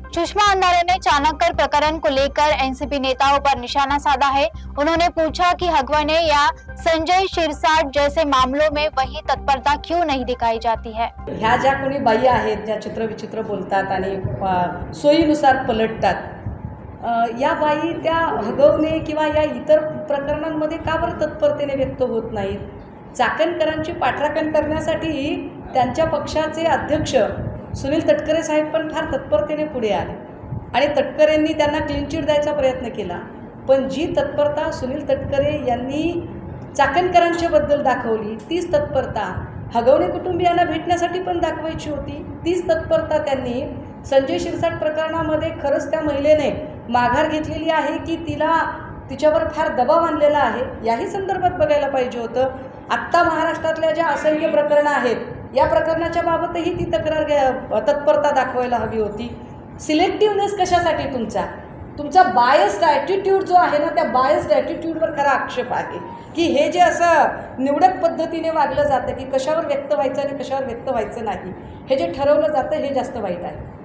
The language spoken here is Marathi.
सुषमा अंधारे ने चाणक्य प्रकरण को लेकर एनसीपी नेताओं पर निशाना साधा है। उन्होंने पूछा कि हगवने या संजय शिरसाट जैसे मामलों में वही तत्परता क्यों नहीं दिखाई जाती है। ह्या ज्या कोणी बाई आहेत ज्या चित्रविचित्र बोलतात आणि सोयीनुसार पलटतात, या बाई त्या हगवणे किंवा या इतर प्रकरणांमध्ये का बरं तत्परतेने व्यक्त होत नाहीत? चाकणकरांची पाठराखण करण्यासाठी त्यांच्या पक्षाचे अध्यक्ष सुनील तटकरे साहेब पण फार तत्परतेने पुढे आले आणि तटकरेंनी त्यांना क्लीन चिट द्यायचा प्रयत्न केला। पण जी तत्परता सुनील तटकरे यांनी चाकणकरांच्याबद्दल दाखवली, तीच तत्परता हगवणे कुटुंबियांना भेटण्यासाठी पण दाखवायची होती। तीच तत्परता त्यांनी संजय शिरसाट प्रकरणामध्ये खरंच त्या महिलेने माघार घेतलेली आहे की तिच्यावर फार दबाव आणलेला आहे याही संदर्भात बघायला पाहिजे होतं। आत्ता महाराष्ट्रातल्या ज्या असंख्य प्रकरणं आहेत, या प्रकरणाच्या बाबतही ती तत्परता दाखवायला हवी होती। सिलेक्टिव्हनेस कशासाठी? तुमचा बायस्ड ॲटिट्यूड जो आहे ना, त्या बायस्ड ॲटिट्यूडवर खरा आक्षेप आहे की हे जे असं निवडक पद्धतीने वागलं जातं की कशावर व्यक्त व्हायचं आणि कशावर व्यक्त व्हायचं नाही, हे जे ठरवलं जातं हे जास्त वाईट आहे।